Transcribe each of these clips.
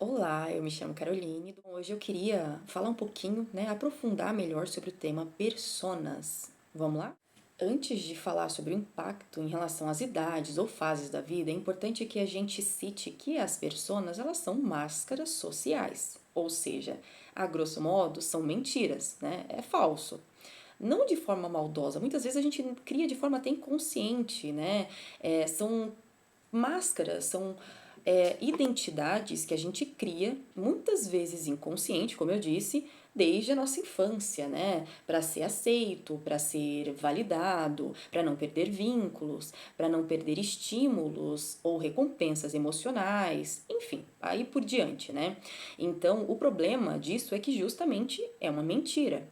Olá, eu me chamo Caroline. Hoje eu queria falar um pouquinho, aprofundar melhor sobre o tema personas. Vamos lá? Antes de falar sobre o impacto em relação às idades ou fases da vida, é importante que a gente cite que as personas, elas são máscaras sociais, ou seja, a grosso modo, são mentiras, né? É falso. Não de forma maldosa, muitas vezes a gente cria de forma até inconsciente, né? São máscaras, são identidades que a gente cria, muitas vezes inconsciente, como eu disse, desde a nossa infância, né? Para ser aceito, para ser validado, para não perder vínculos, para não perder estímulos ou recompensas emocionais, enfim, aí por diante, né? Então, o problema disso é que justamente é uma mentira.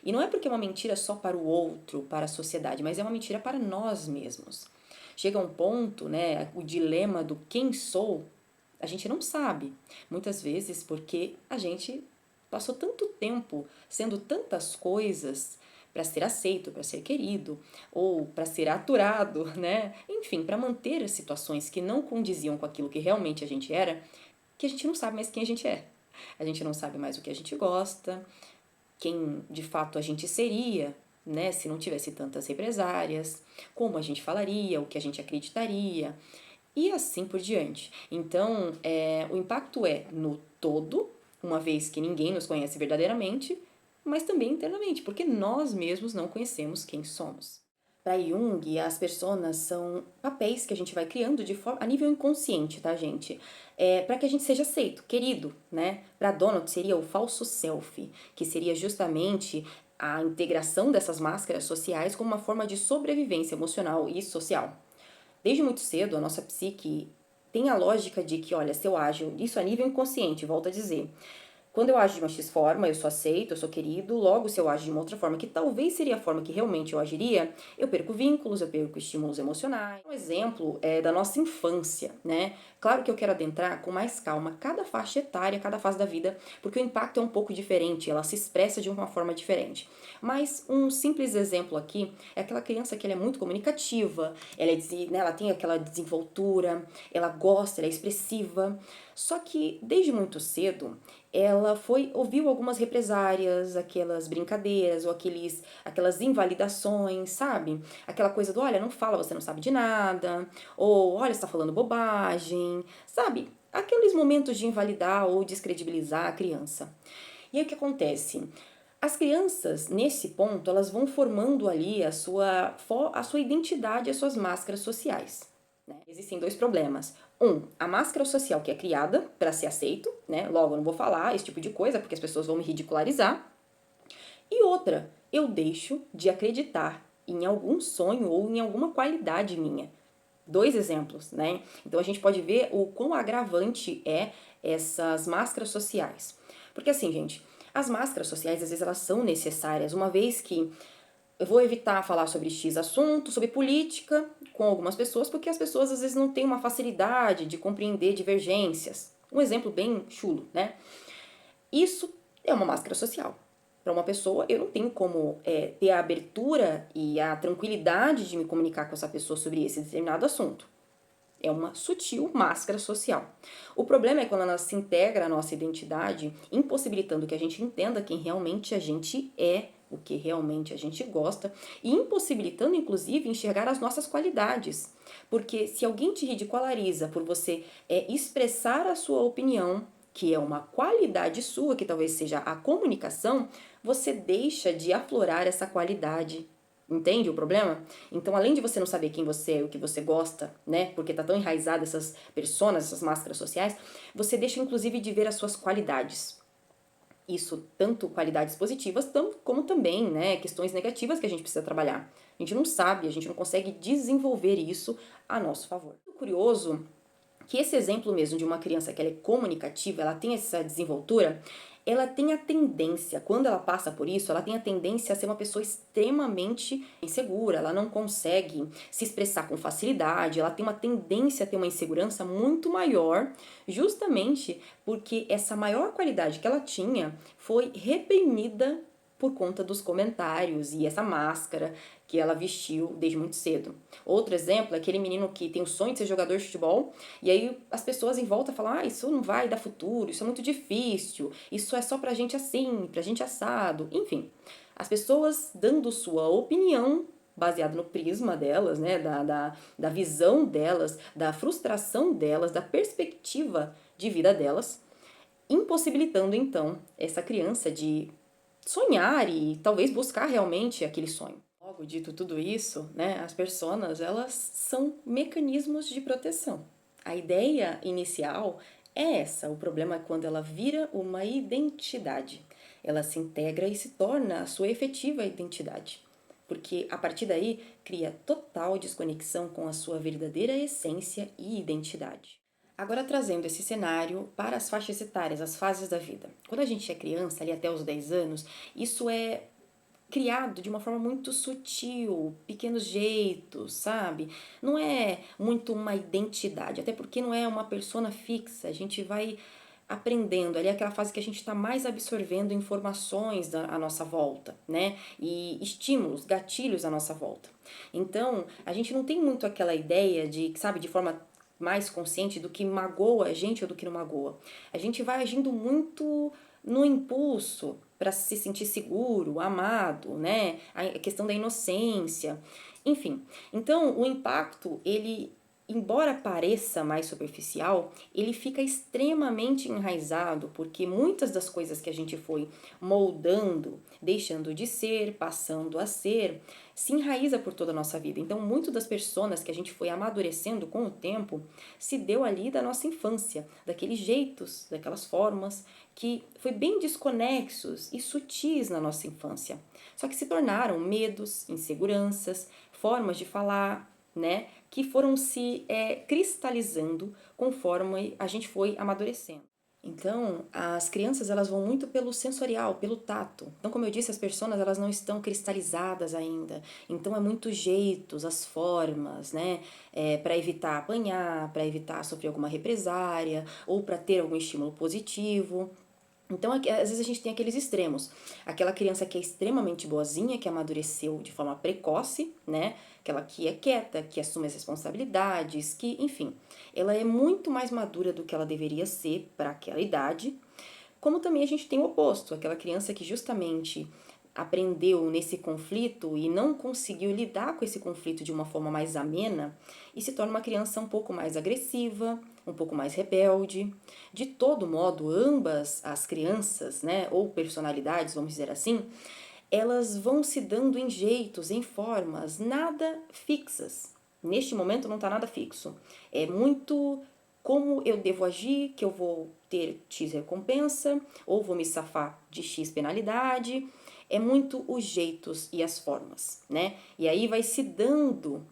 E não é porque é uma mentira só para o outro, para a sociedade, mas é uma mentira para nós mesmos. Chega um ponto, né, o dilema do quem sou, a gente não sabe. Muitas vezes porque a gente passou tanto tempo sendo tantas coisas para ser aceito, para ser querido, ou para ser aturado, né? Enfim, para manter as situações que não condiziam com aquilo que realmente a gente era, que a gente não sabe mais quem a gente é. A gente não sabe mais o que a gente gosta, quem de fato a gente seria, né, se não tivesse tantas represárias, como a gente falaria, o que a gente acreditaria e assim por diante. Então, o impacto é no todo, uma vez que ninguém nos conhece verdadeiramente, mas também internamente, porque nós mesmos não conhecemos quem somos. Para Jung, as personas são papéis que a gente vai criando de forma a nível inconsciente, tá, gente? Para que a gente seja aceito, querido, né? Para Donald seria o falso self, que seria justamente a integração dessas máscaras sociais como uma forma de sobrevivência emocional e social. Desde muito cedo, a nossa psique tem a lógica de que, olha, se eu ajo, isso a nível inconsciente, volto a dizer, quando eu ajo de uma X forma, eu sou aceito, eu sou querido, logo se eu ajo de uma outra forma, que talvez seria a forma que realmente eu agiria, eu perco vínculos, eu perco estímulos emocionais. Um exemplo é da nossa infância, né? Claro que eu quero adentrar com mais calma cada faixa etária, cada fase da vida, porque o impacto é um pouco diferente, ela se expressa de uma forma diferente. Mas um simples exemplo aqui é aquela criança que ela é muito comunicativa, ela tem aquela desenvoltura, ela gosta, ela é expressiva, só que desde muito cedo ela ouviu algumas represárias, aquelas brincadeiras ou aquelas invalidações, sabe? Aquela coisa do, olha, não fala, você não sabe de nada, ou olha, você tá falando bobagem, sabe? Aqueles momentos de invalidar ou descredibilizar a criança. E aí o que acontece? As crianças, nesse ponto, elas vão formando ali a sua identidade, as suas máscaras sociais. Né? Existem dois problemas. A máscara social que é criada para ser aceito, né? Logo, eu não vou falar esse tipo de coisa porque as pessoas vão me ridicularizar. E outra, eu deixo de acreditar em algum sonho ou em alguma qualidade minha. Dois exemplos, né? Então a gente pode ver o quão agravante é essas máscaras sociais. Porque assim, gente, as máscaras sociais às vezes elas são necessárias, uma vez que eu vou evitar falar sobre X assunto, sobre política com algumas pessoas, porque as pessoas às vezes não têm uma facilidade de compreender divergências. Um exemplo bem chulo, né? Isso é uma máscara social. Para uma pessoa, eu não tenho como ter a abertura e a tranquilidade de me comunicar com essa pessoa sobre esse determinado assunto. É uma sutil máscara social. O problema é quando ela se integra à nossa identidade, impossibilitando que a gente entenda quem realmente a gente é, o que realmente a gente gosta, e impossibilitando, inclusive, enxergar as nossas qualidades. Porque se alguém te ridiculariza por você expressar a sua opinião, que é uma qualidade sua, que talvez seja a comunicação, você deixa de aflorar essa qualidade. Entende o problema? Então, além de você não saber quem você é, o que você gosta, né? Porque tá tão enraizado essas personas, essas máscaras sociais, você deixa inclusive de ver as suas qualidades. Isso, tanto qualidades positivas, como também, né, questões negativas que a gente precisa trabalhar. A gente não sabe, a gente não consegue desenvolver isso a nosso favor. Curioso que esse exemplo mesmo de uma criança que ela é comunicativa, ela tem essa desenvoltura, ela tem a tendência, quando ela passa por isso, ela tem a tendência a ser uma pessoa extremamente insegura, ela não consegue se expressar com facilidade, ela tem uma tendência a ter uma insegurança muito maior, justamente porque essa maior qualidade que ela tinha foi reprimida por conta dos comentários e essa máscara que ela vestiu desde muito cedo. Outro exemplo é aquele menino que tem o sonho de ser jogador de futebol, e aí as pessoas em volta falam: ah, isso não vai dar futuro, isso é muito difícil, isso é só pra gente assim, pra gente assado. Enfim, as pessoas dando sua opinião baseado no prisma delas, né, da visão delas, da frustração delas, da perspectiva de vida delas, impossibilitando então essa criança de sonhar e talvez buscar realmente aquele sonho. Logo dito tudo isso, né, as personas, elas são mecanismos de proteção. A ideia inicial é essa, o problema é quando ela vira uma identidade. Ela se integra e se torna a sua efetiva identidade. Porque a partir daí cria total desconexão com a sua verdadeira essência e identidade. Agora trazendo esse cenário para as faixas etárias, as fases da vida. Quando a gente é criança, ali até os 10 anos, isso é criado de uma forma muito sutil, pequenos jeitos, sabe? Não é muito uma identidade, até porque não é uma persona fixa. A gente vai aprendendo, ali é aquela fase que a gente está mais absorvendo informações à nossa volta, né? E estímulos, gatilhos à nossa volta. Então, a gente não tem muito aquela ideia de, sabe, de forma mais consciente do que magoa a gente ou do que não magoa. A gente vai agindo muito no impulso para se sentir seguro, amado, né? A questão da inocência, enfim. Então, o impacto, ele, embora pareça mais superficial, ele fica extremamente enraizado, porque muitas das coisas que a gente foi moldando, deixando de ser, passando a ser, se enraiza por toda a nossa vida. Então, muito das personas que a gente foi amadurecendo com o tempo se deu ali da nossa infância, daqueles jeitos, daquelas formas que foi bem desconexos e sutis na nossa infância. Só que se tornaram medos, inseguranças, formas de falar, né, que foram se cristalizando conforme a gente foi amadurecendo. Então, as crianças elas vão muito pelo sensorial, pelo tato. Então, como eu disse, as personas elas não estão cristalizadas ainda. Então, é muito jeitos, as formas, né? Para evitar apanhar, para evitar sofrer alguma represária ou para ter algum estímulo positivo. Então, às vezes a gente tem aqueles extremos. Aquela criança que é extremamente boazinha, que amadureceu de forma precoce, né? Aquela que é quieta, que assume as responsabilidades, que, enfim, ela é muito mais madura do que ela deveria ser para aquela idade. Como também a gente tem o oposto, aquela criança que justamente aprendeu nesse conflito e não conseguiu lidar com esse conflito de uma forma mais amena e se torna uma criança um pouco mais agressiva, um pouco mais rebelde. De todo modo, ambas as crianças, né, ou personalidades, vamos dizer assim, elas vão se dando em jeitos, em formas nada fixas. Neste momento não está nada fixo. É muito como eu devo agir, que eu vou ter X recompensa, ou vou me safar de X penalidade. É muito os jeitos e as formas, né? E aí vai se dando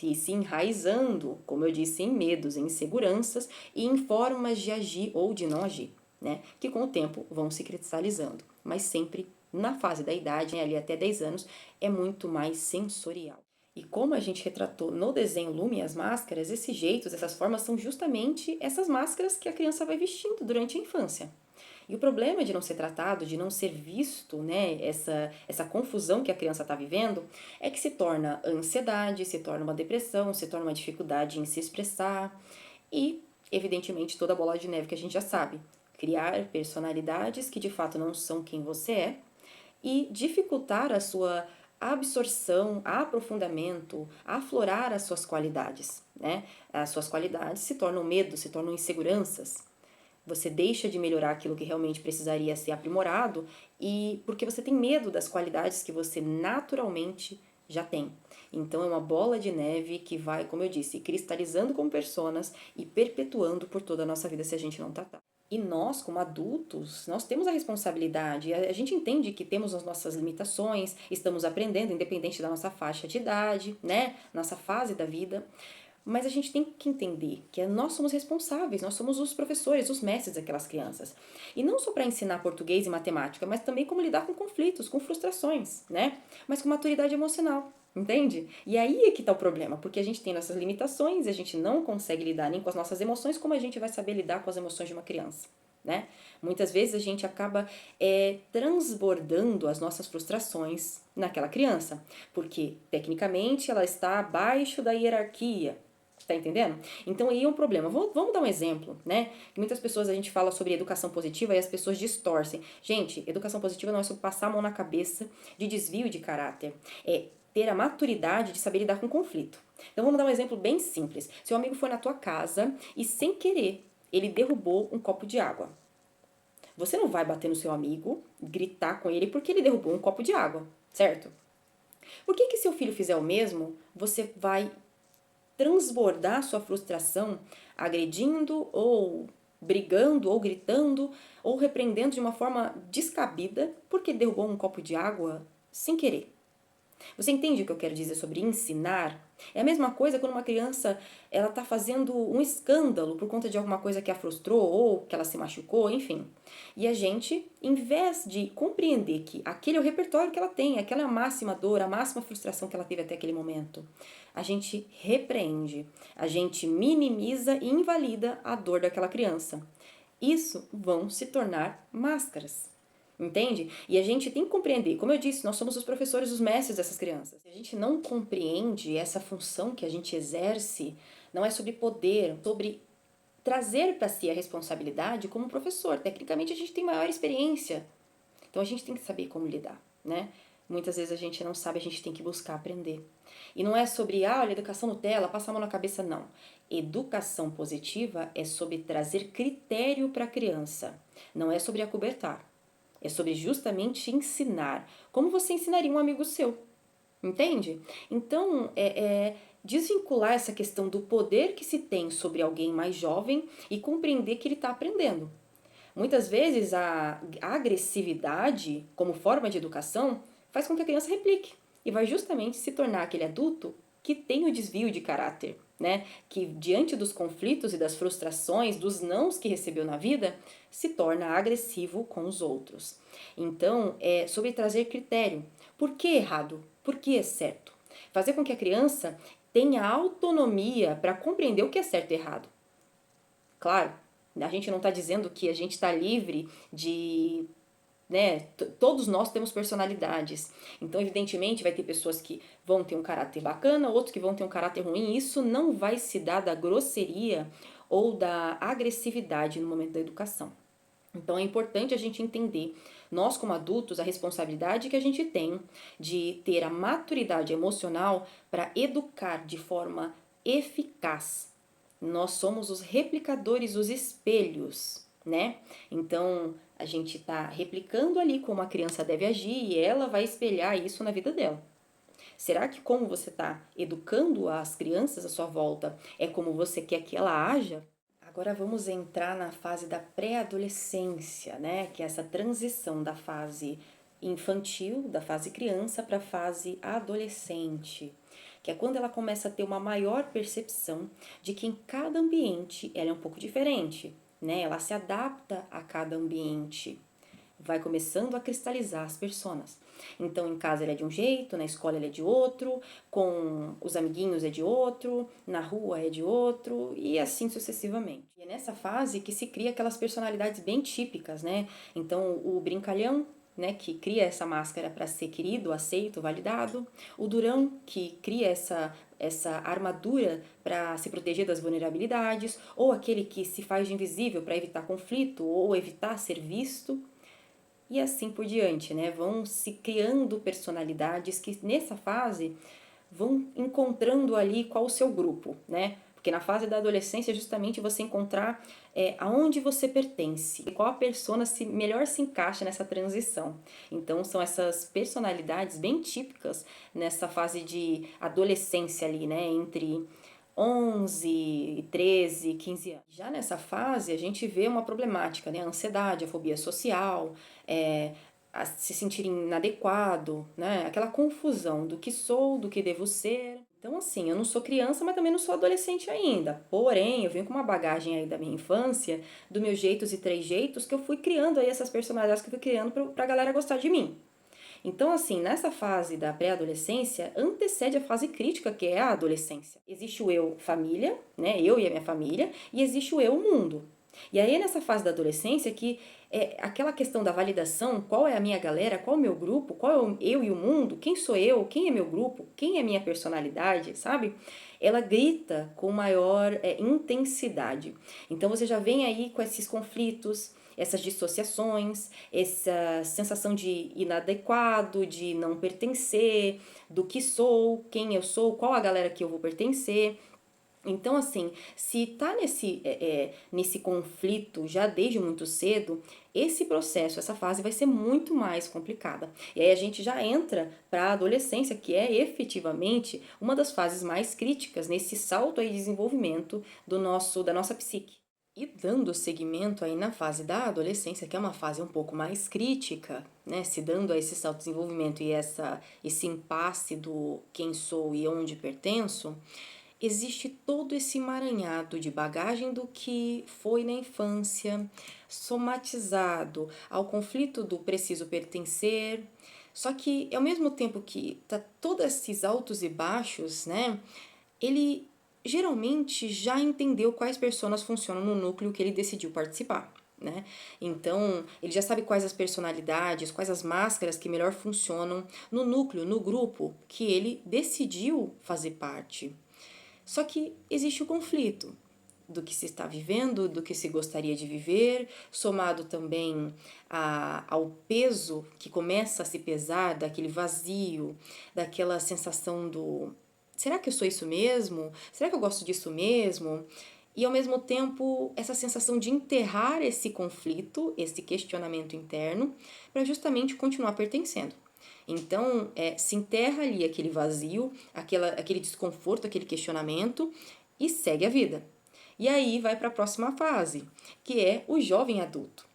e se enraizando, como eu disse, em medos, em inseguranças e em formas de agir ou de não agir, né? Que com o tempo vão se cristalizando, mas sempre na fase da idade, né, ali até 10 anos, é muito mais sensorial. E como a gente retratou no desenho Lume as máscaras, esses jeitos, essas formas são justamente essas máscaras que a criança vai vestindo durante a infância. E o problema de não ser tratado, de não ser visto, né, essa confusão que a criança está vivendo, é que se torna ansiedade, se torna uma depressão, se torna uma dificuldade em se expressar e, evidentemente, toda a bola de neve que a gente já sabe. Criar personalidades que de fato não são quem você é e dificultar a sua absorção, aprofundamento, aflorar as suas qualidades, né? As suas qualidades se tornam medo, se tornam inseguranças. Você deixa de melhorar aquilo que realmente precisaria ser aprimorado e porque você tem medo das qualidades que você naturalmente já tem. Então é uma bola de neve que vai, como eu disse, cristalizando como personas e perpetuando por toda a nossa vida se a gente não tratar. E nós, como adultos, nós temos a responsabilidade. A gente entende que temos as nossas limitações, estamos aprendendo, independente da nossa faixa de idade, né? Nossa fase da vida. Mas a gente tem que entender que nós somos responsáveis, nós somos os professores, os mestres daquelas crianças. E não só para ensinar português e matemática, mas também como lidar com conflitos, com frustrações, né? Mas com maturidade emocional, entende? E aí é que está o problema, porque a gente tem nossas limitações, a gente não consegue lidar nem com as nossas emoções, como a gente vai saber lidar com as emoções de uma criança. né? Muitas vezes a gente acaba transbordando as nossas frustrações naquela criança, porque tecnicamente ela está abaixo da hierarquia. Tá entendendo? Então aí é um problema. Vamos dar um exemplo, né? Que muitas pessoas a gente fala sobre educação positiva e as pessoas distorcem. Gente, educação positiva não é sobre passar a mão na cabeça de desvio de caráter. É ter a maturidade de saber lidar com conflito. Então vamos dar um exemplo bem simples. Seu amigo foi na tua casa e sem querer ele derrubou um copo de água. Você não vai bater no seu amigo, gritar com ele porque ele derrubou um copo de água, certo? Por que seu filho fizer o mesmo, você vai transbordar sua frustração agredindo ou brigando ou gritando ou repreendendo de uma forma descabida porque derrubou um copo de água sem querer? Você entende o que eu quero dizer sobre ensinar? É a mesma coisa quando uma criança ela está fazendo um escândalo por conta de alguma coisa que a frustrou ou que ela se machucou, enfim. E a gente, em vez de compreender que aquele é o repertório que ela tem, aquela é a máxima dor, a máxima frustração que ela teve até aquele momento, a gente repreende, a gente minimiza e invalida a dor daquela criança. Isso vão se tornar máscaras. Entende? E a gente tem que compreender, como eu disse, nós somos os professores, os mestres dessas crianças. Se a gente não compreende essa função que a gente exerce, não é sobre poder, sobre trazer para si a responsabilidade como professor. Tecnicamente a gente tem maior experiência. Então a gente tem que saber como lidar, né? Muitas vezes a gente não sabe, a gente tem que buscar aprender. E não é sobre, olha, educação Nutella, passa a mão na cabeça, não. Educação positiva é sobre trazer critério para a criança, não é sobre acobertar. É sobre justamente ensinar. Como você ensinaria um amigo seu? Entende? Então, desvincular essa questão do poder que se tem sobre alguém mais jovem e compreender que ele está aprendendo. Muitas vezes a agressividade, como forma de educação, faz com que a criança replique e vai justamente se tornar aquele adulto que tem o desvio de caráter, né? Que diante dos conflitos e das frustrações, dos nãos que recebeu na vida, se torna agressivo com os outros. Então, é sobre trazer critério. Por que errado? Por que é certo? Fazer com que a criança tenha autonomia para compreender o que é certo e errado. Claro, a gente não está dizendo que a gente está livre de, né? Todos nós temos personalidades. Então, evidentemente, vai ter pessoas que vão ter um caráter bacana, outros que vão ter um caráter ruim. Isso não vai se dar da grosseria ou da agressividade no momento da educação. Então, é importante a gente entender, nós como adultos, a responsabilidade que a gente tem de ter a maturidade emocional para educar de forma eficaz. Nós somos os replicadores, os espelhos, né? Então, a gente está replicando ali como a criança deve agir e ela vai espelhar isso na vida dela. Será que como você está educando as crianças à sua volta é como você quer que ela haja? Agora vamos entrar na fase da pré-adolescência, né? Que é essa transição da fase infantil, da fase criança para a fase adolescente, que é quando ela começa a ter uma maior percepção de que em cada ambiente ela é um pouco diferente, né? Ela se adapta a cada ambiente, vai começando a cristalizar as personas. Então, em casa ele é de um jeito, na escola ele é de outro, com os amiguinhos é de outro, na rua é de outro, e assim sucessivamente. E é nessa fase que se cria aquelas personalidades bem típicas, né? Então, o brincalhão, né, que cria essa máscara para ser querido, aceito, validado, o durão, que cria essa armadura para se proteger das vulnerabilidades, ou aquele que se faz de invisível para evitar conflito ou evitar ser visto, e assim por diante, né? Vão se criando personalidades que nessa fase vão encontrando ali qual o seu grupo, né? Porque na fase da adolescência é justamente você encontrar aonde você pertence, e qual a persona melhor se encaixa nessa transição. Então são essas personalidades bem típicas nessa fase de adolescência ali, né? Entre 11, 13, 15 anos. Já nessa fase, a gente vê uma problemática, né? A ansiedade, a fobia social, a se sentir inadequado, né? Aquela confusão do que sou, do que devo ser. Então, assim, eu não sou criança, mas também não sou adolescente ainda. Porém, eu venho com uma bagagem aí da minha infância, dos meus jeitos e trejeitos, que eu fui criando aí essas personalidades que eu fui criando pra galera gostar de mim. Então, assim, nessa fase da pré-adolescência, antecede a fase crítica, que é a adolescência. Existe o eu família, né? Eu e a minha família, e existe o eu mundo. E aí é nessa fase da adolescência que aquela questão da validação, qual é a minha galera, qual é o meu grupo, qual é eu e o mundo, quem sou eu, quem é meu grupo, quem é minha personalidade, sabe? Ela grita com maior intensidade. Então você já vem aí com esses conflitos, essas dissociações, essa sensação de inadequado, de não pertencer, do que sou, quem eu sou, qual a galera que eu vou pertencer. Então, assim, se tá nesse conflito já desde muito cedo, esse processo, essa fase vai ser muito mais complicada. E aí a gente já entra para a adolescência, que é efetivamente uma das fases mais críticas nesse salto aí de desenvolvimento da nossa psique. E dando seguimento aí na fase da adolescência, que é uma fase um pouco mais crítica, né, se dando a esse salto de desenvolvimento e esse impasse do quem sou e onde pertenço, existe todo esse emaranhado de bagagem do que foi na infância, somatizado ao conflito do preciso pertencer. Só que ao mesmo tempo que tá todos esses altos e baixos, né, ele geralmente já entendeu quais personas funcionam no núcleo que ele decidiu participar. Né? Então, ele já sabe quais as personalidades, quais as máscaras que melhor funcionam no núcleo, no grupo que ele decidiu fazer parte. Só que existe o conflito do que se está vivendo, do que se gostaria de viver, somado também ao peso que começa a se pesar, daquele vazio, daquela sensação do será que eu sou isso mesmo? Será que eu gosto disso mesmo? E ao mesmo tempo, essa sensação de enterrar esse conflito, esse questionamento interno, para justamente continuar pertencendo. Então, se enterra ali aquele vazio, aquele desconforto, aquele questionamento e segue a vida. E aí vai para a próxima fase, que é o jovem adulto,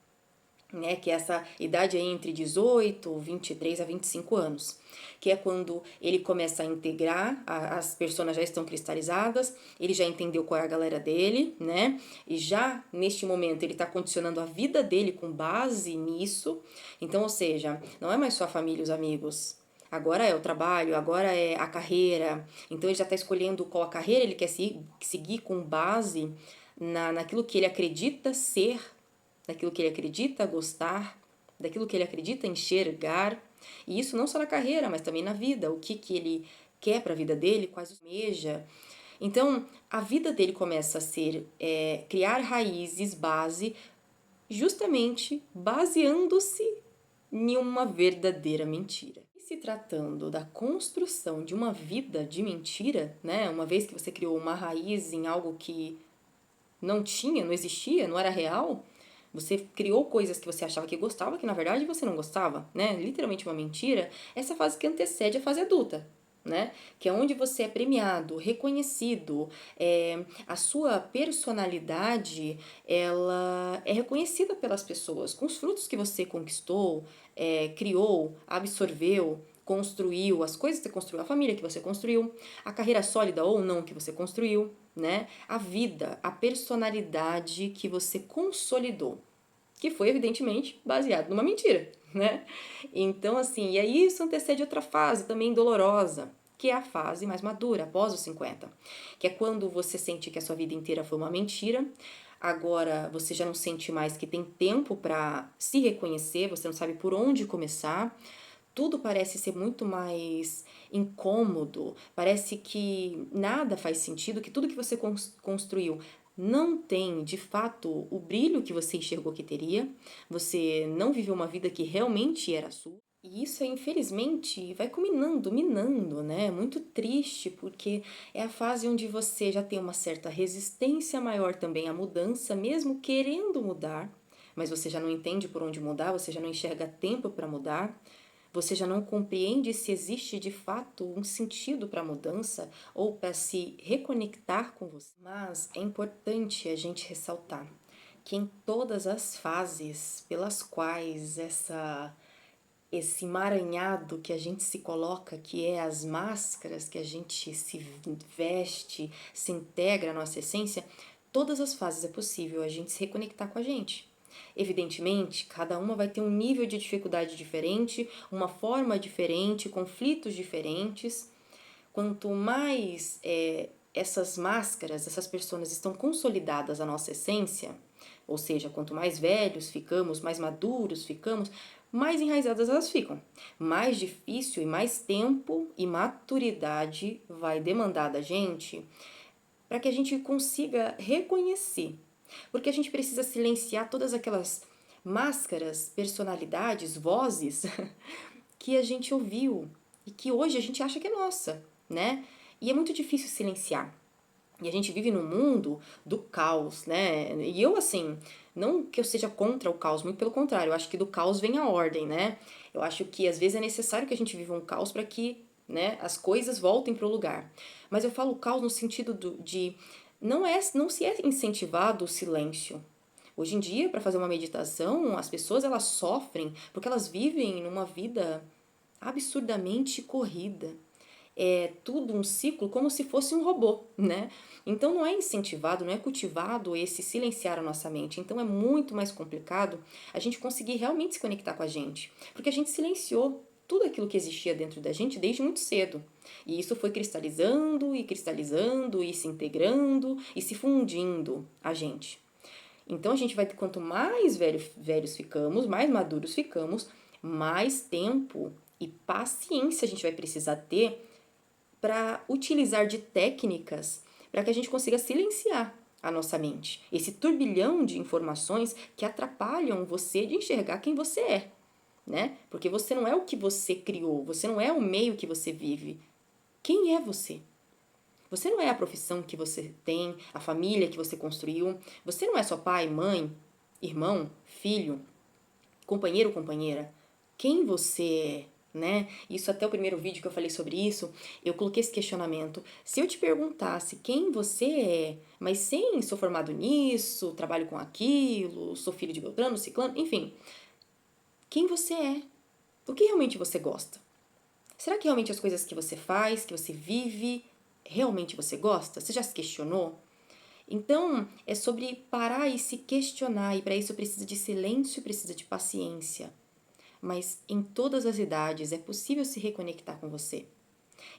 né? Que é essa idade aí entre 18, 23 a 25 anos, que é quando ele começa a integrar, as personas já estão cristalizadas, ele já entendeu qual é a galera dele, né? E já neste momento ele está condicionando a vida dele com base nisso. Então, ou seja, não é mais só a família e os amigos. Agora é o trabalho, agora é a carreira. Então ele já está escolhendo qual a carreira ele quer seguir com base naquilo que ele acredita ser, daquilo que ele acredita gostar, daquilo que ele acredita enxergar. E isso não só na carreira, mas também na vida. O que ele quer para a vida dele, quais os meja. Então, a vida dele começa a ser criar raízes, base, justamente baseando-se em uma verdadeira mentira. E se tratando da construção de uma vida de mentira, né? Uma vez que você criou uma raiz em algo que não tinha, não existia, não era real, você criou coisas que você achava que gostava, que na verdade você não gostava, né? Literalmente uma mentira. Essa fase que antecede a fase adulta, né? Que é onde você é premiado, reconhecido, a sua personalidade, ela é reconhecida pelas pessoas, com os frutos que você conquistou, criou, absorveu, construiu, as coisas que você construiu, a família que você construiu, a carreira sólida ou não que você construiu, né? A vida, a personalidade que você consolidou, que foi evidentemente baseado numa mentira, né? Então, assim, e aí isso antecede outra fase também dolorosa, que é a fase mais madura, após os 50, que é quando você sente que a sua vida inteira foi uma mentira. Agora você já não sente mais que tem tempo para se reconhecer, você não sabe por onde começar. Tudo parece ser muito mais incômodo, parece que nada faz sentido, que tudo que você construiu não tem de fato o brilho que você enxergou que teria, você não viveu uma vida que realmente era sua. E isso, infelizmente, vai culminando, minando, né? Muito triste, porque é a fase onde você já tem uma certa resistência maior também à mudança, mesmo querendo mudar, mas você já não entende por onde mudar, você já não enxerga tempo para mudar. Você já não compreende se existe de fato um sentido para a mudança ou para se reconectar com você. Mas é importante a gente ressaltar que em todas as fases pelas quais esse emaranhado que a gente se coloca, que é as máscaras que a gente se veste, se integra à nossa essência, todas as fases é possível a gente se reconectar com a gente. Evidentemente, cada uma vai ter um nível de dificuldade diferente, uma forma diferente, conflitos diferentes. Quanto mais essas máscaras, essas personas estão consolidadas à nossa essência, ou seja, quanto mais velhos ficamos, mais maduros ficamos, mais enraizadas elas ficam. Mais difícil e mais tempo e maturidade vai demandar da gente para que a gente consiga reconhecer. Porque a gente precisa silenciar todas aquelas máscaras, personalidades, vozes que a gente ouviu e que hoje a gente acha que é nossa, né? E é muito difícil silenciar. E a gente vive num mundo do caos, né? E eu, assim, não que eu seja contra o caos, muito pelo contrário, eu acho que do caos vem a ordem, né? Eu acho que às vezes é necessário que a gente viva um caos para que, né, as coisas voltem para o lugar. Mas eu falo caos no sentido de não se é incentivado o silêncio. Hoje em dia, para fazer uma meditação, as pessoas elas sofrem porque elas vivem numa vida absurdamente corrida. É tudo um ciclo como se fosse um robô, né? Então não é incentivado, não é cultivado esse silenciar a nossa mente. Então é muito mais complicado a gente conseguir realmente se conectar com a gente, porque a gente silenciou tudo aquilo que existia dentro da gente desde muito cedo. E isso foi cristalizando e cristalizando e se integrando e se fundindo a gente. Então a gente vai ter, quanto mais velhos ficamos, mais maduros ficamos, mais tempo e paciência a gente vai precisar ter para utilizar de técnicas para que a gente consiga silenciar a nossa mente. Esse turbilhão de informações que atrapalham você de enxergar quem você é, né? Porque você não é o que você criou, você não é o meio que você vive. Quem é você? Você não é a profissão que você tem, a família que você construiu. Você não é só pai, mãe, irmão, filho, companheiro ou companheira. Quem você é, né? Isso até o primeiro vídeo que eu falei sobre isso, eu coloquei esse questionamento. Se eu te perguntasse quem você é, mas sem sou formado nisso, trabalho com aquilo, sou filho de Beltrano, Ciclano, enfim, quem você é? O que realmente você gosta? Será que realmente as coisas que você faz, que você vive, realmente você gosta? Você já se questionou? Então, é sobre parar e se questionar, e para isso precisa de silêncio, precisa de paciência. Mas em todas as idades é possível se reconectar com você.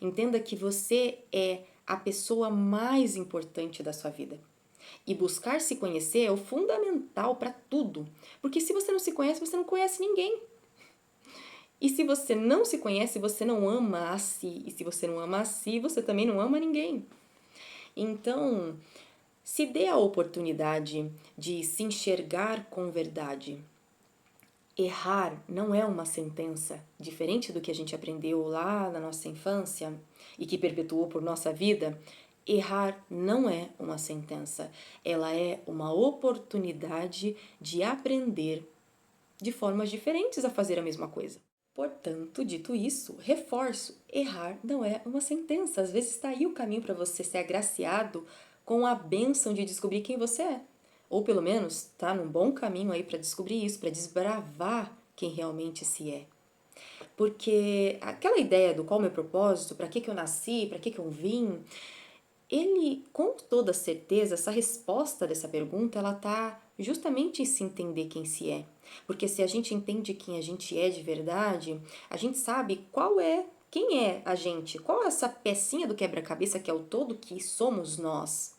Entenda que você é a pessoa mais importante da sua vida. E buscar se conhecer é o fundamental para tudo. Porque se você não se conhece, você não conhece ninguém. E se você não se conhece, você não ama a si. E se você não ama a si, você também não ama ninguém. Então, se dê a oportunidade de se enxergar com verdade. Errar não é uma sentença, diferente do que a gente aprendeu lá na nossa infância e que perpetuou por nossa vida. Errar não é uma sentença, ela é uma oportunidade de aprender de formas diferentes a fazer a mesma coisa. Portanto, dito isso, reforço: errar não é uma sentença. Às vezes está aí o caminho para você ser agraciado com a bênção de descobrir quem você é. Ou pelo menos tá num bom caminho aí para descobrir isso, para desbravar quem realmente se é. Porque aquela ideia do qual é o meu propósito, para que eu nasci, para que eu vim, ele, com toda certeza, essa resposta dessa pergunta, ela tá justamente em se entender quem se é. Porque se a gente entende quem a gente é de verdade, a gente sabe quem é a gente, qual é essa pecinha do quebra-cabeça que é o todo que somos nós.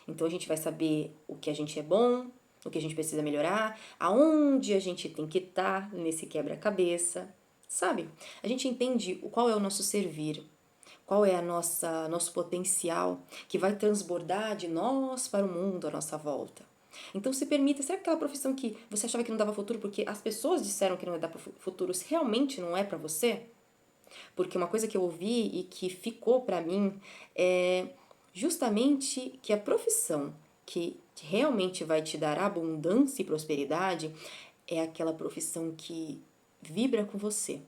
Então a gente vai saber o que a gente é bom, o que a gente precisa melhorar, aonde a gente tem que estar nesse quebra-cabeça, sabe? A gente entende qual é o nosso servir, qual é a nosso potencial que vai transbordar de nós para o mundo à nossa volta. Então se permita, será que aquela profissão que você achava que não dava futuro porque as pessoas disseram que não ia dar futuro, realmente não é para você? Porque uma coisa que eu ouvi e que ficou para mim é justamente que a profissão que realmente vai te dar abundância e prosperidade é aquela profissão que vibra com você,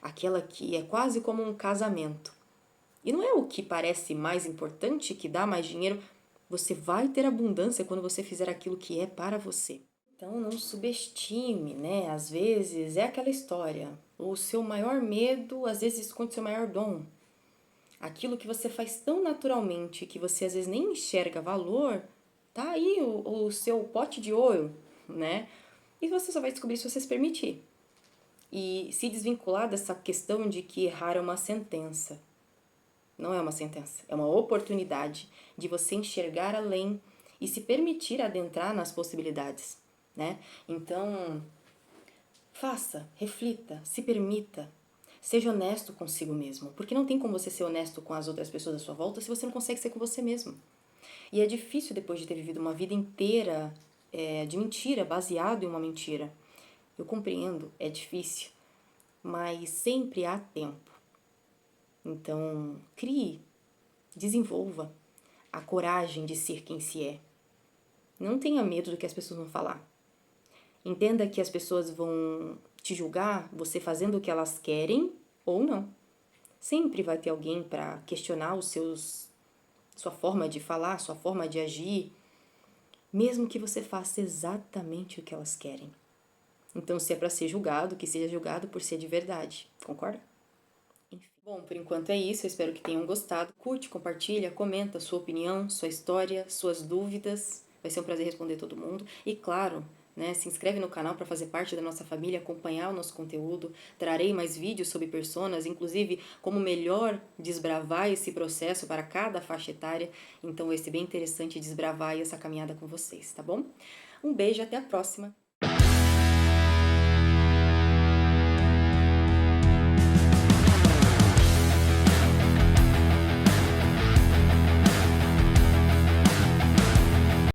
aquela que é quase como um casamento. E não é o que parece mais importante, que dá mais dinheiro. Você vai ter abundância quando você fizer aquilo que é para você. Então não subestime, né? Às vezes é aquela história. O seu maior medo às vezes esconde seu maior dom. Aquilo que você faz tão naturalmente que você às vezes nem enxerga valor, tá aí o seu pote de ouro, né? E você só vai descobrir se você se permitir. E se desvincular dessa questão de que errar é uma sentença. não é uma sentença, é uma oportunidade de você enxergar além e se permitir adentrar nas possibilidades, né? Então, faça, reflita, se permita, seja honesto consigo mesmo, porque não tem como você ser honesto com as outras pessoas à sua volta se você não consegue ser com você mesmo. E é difícil depois de ter vivido uma vida inteira de mentira, baseado em uma mentira. Eu compreendo, é difícil, mas sempre há tempo. Então, crie, desenvolva a coragem de ser quem se é. Não tenha medo do que as pessoas vão falar. Entenda que as pessoas vão te julgar você fazendo o que elas querem ou não. Sempre vai ter alguém para questionar sua forma de falar, sua forma de agir, mesmo que você faça exatamente o que elas querem. Então, se é para ser julgado, que seja julgado por ser de verdade. Concorda? Enfim. Bom, por enquanto é isso. Eu espero que tenham gostado. Curte, compartilha, comenta sua opinião, sua história, suas dúvidas. Vai ser um prazer responder todo mundo. E claro, né, se inscreve no canal para fazer parte da nossa família, acompanhar o nosso conteúdo. Trarei mais vídeos sobre personas, inclusive como melhor desbravar esse processo para cada faixa etária. Então vai ser bem interessante desbravar essa caminhada com vocês, tá bom? Um beijo, até a próxima!